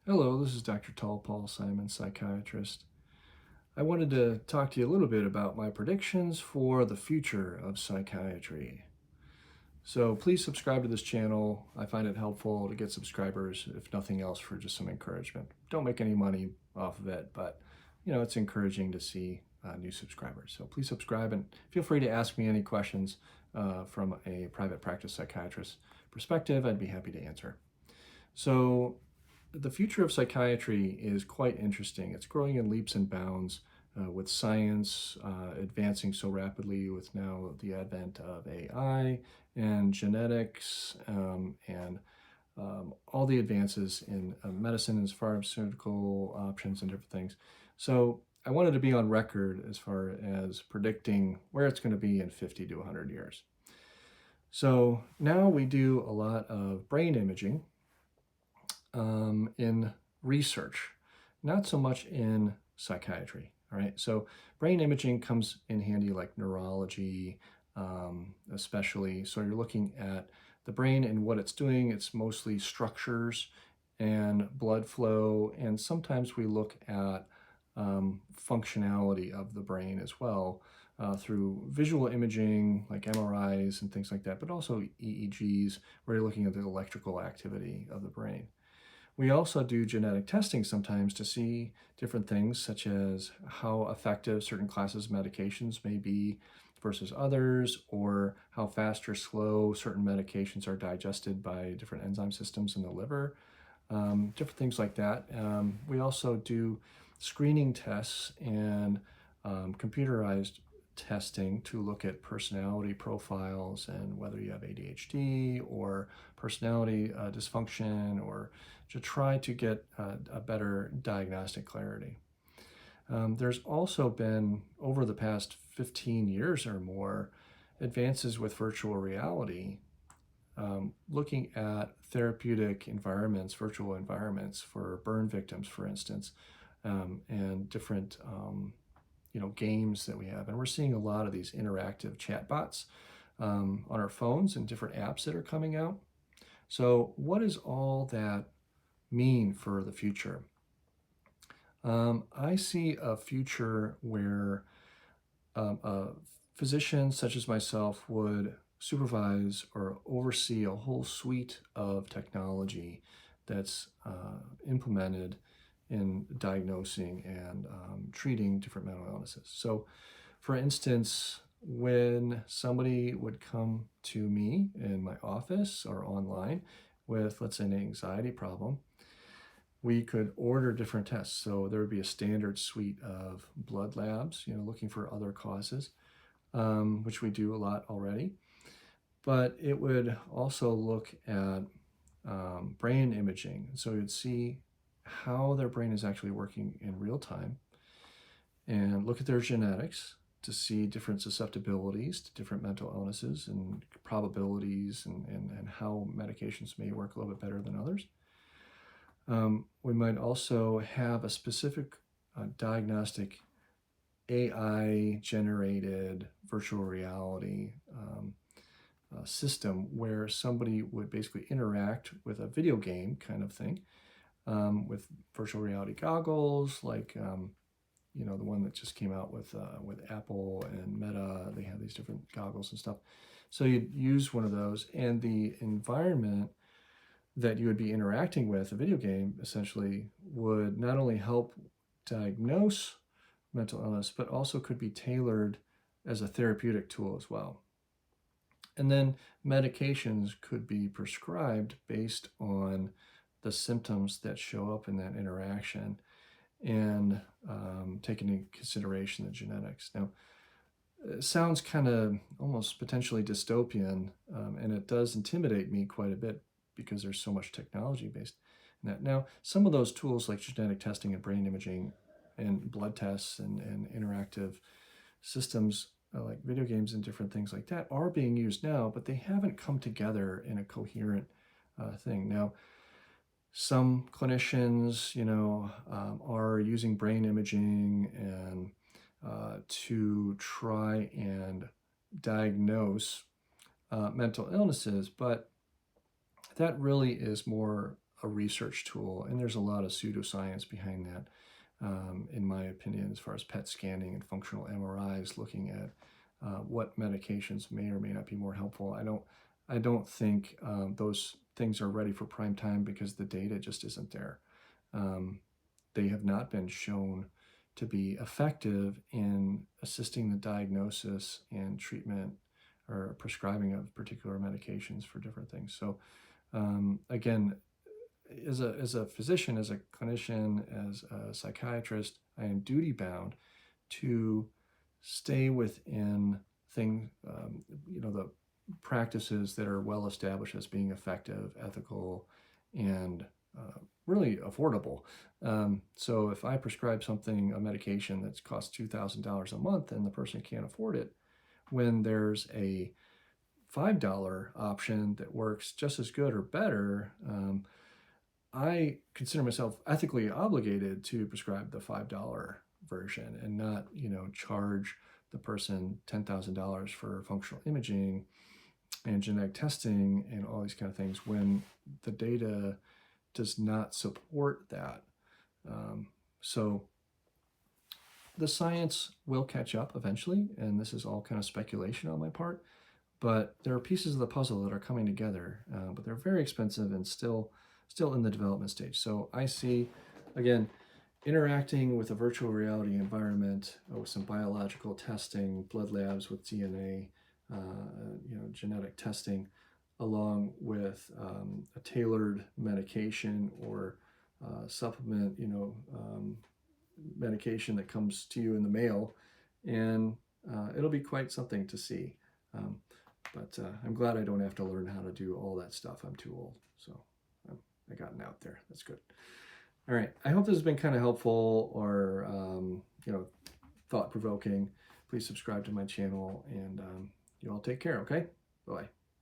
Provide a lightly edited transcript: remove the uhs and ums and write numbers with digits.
Hello, this is Dr. Tall Paul Simon, psychiatrist. I wanted to talk to you a little bit about my predictions for the future of psychiatry. So please subscribe to this channel. I find it helpful to get subscribers, if nothing else, for just some encouragement. Don't make any money off of it, but it's encouraging to see new subscribers. So please subscribe and feel free to ask me any questions from a private practice psychiatrist perspective. I'd be happy to answer. So the future of psychiatry is quite interesting. It's growing in leaps and bounds with science advancing so rapidly with now the advent of AI and genetics and all the advances in medicine as pharmaceutical options and different things. So I wanted to be on record as far as predicting where it's going to be in 50 to 100 years. So now we do a lot of brain imaging in research, not so much in psychiatry. All right, so brain imaging comes in handy like neurology, especially. So you're looking at the brain and what it's doing. It's mostly structures and blood flow, and sometimes we look at functionality of the brain as well through visual imaging like MRIs and things like that, but also EEGs, where you're looking at the electrical activity of the brain. We also do genetic testing sometimes to see different things, such as how effective certain classes of medications may be versus others, or how fast or slow certain medications are digested by different enzyme systems in the liver, different things like that. We also do screening tests and computerized testing to look at personality profiles and whether you have ADHD or personality dysfunction, or to try to get a better diagnostic clarity. There's also been, over the past 15 years or more, advances with virtual reality, looking at therapeutic environments, virtual environments for burn victims, for instance, and different games that we have. And we're seeing a lot of these interactive chatbots on our phones and different apps that are coming out. So what does all that mean for the future? I see a future where a physician such as myself would supervise or oversee a whole suite of technology that's implemented in diagnosing and treating different mental illnesses. So, for instance, when somebody would come to me in my office or online with, let's say, an anxiety problem, we could order different tests. So there would be a standard suite of blood labs, looking for other causes, which we do a lot already. But it would also look at brain imaging. So you'd see how their brain is actually working in real time and look at their genetics to see different susceptibilities to different mental illnesses and probabilities and how medications may work a little bit better than others. We might also have a specific diagnostic AI-generated virtual reality system where somebody would basically interact with a video game kind of thing with virtual reality goggles, like the one that just came out with Apple and Meta. They have these different goggles and stuff. So you'd use one of those, and the environment that you would be interacting with, a video game, essentially would not only help diagnose mental illness, but also could be tailored as a therapeutic tool as well. And then medications could be prescribed based on the symptoms that show up in that interaction and taking into consideration the genetics. Now, it sounds kind of almost potentially dystopian, and it does intimidate me quite a bit because there's so much technology based in that. Now, some of those tools like genetic testing and brain imaging and blood tests and interactive systems like video games and different things like that are being used now, but they haven't come together in a coherent thing. Now, some clinicians, are using brain imaging and to try and diagnose mental illnesses, but that really is more a research tool, and there's a lot of pseudoscience behind that, in my opinion, as far as PET scanning and functional MRIs, looking at what medications may or may not be more helpful. I don't think those things are ready for prime time because the data just isn't there. They have not been shown to be effective in assisting the diagnosis and treatment or prescribing of particular medications for different things. So again, as a physician, as a clinician, as a psychiatrist, I am duty bound to stay within the practices that are well established as being effective, ethical, and really affordable. So if I prescribe a medication that costs $2,000 a month and the person can't afford it, when there's a $5 option that works just as good or better, I consider myself ethically obligated to prescribe the $5 version and not, charge the person $10,000 for functional imaging and genetic testing and all these kind of things when the data does not support that. So the science will catch up eventually, and this is all kind of speculation on my part, but there are pieces of the puzzle that are coming together, but they're very expensive and still in the development stage. So I see, again, interacting with a virtual reality environment with some biological testing, blood labs with DNA, genetic testing, along with a tailored medication or supplement, medication that comes to you in the mail, and it'll be quite something to see. But I'm glad I don't have to learn how to do all that stuff. I'm too old, so I gotten out there. That's good. All right. I hope this has been kind of helpful or thought-provoking. Please subscribe to my channel, and you all take care. Okay. Bye.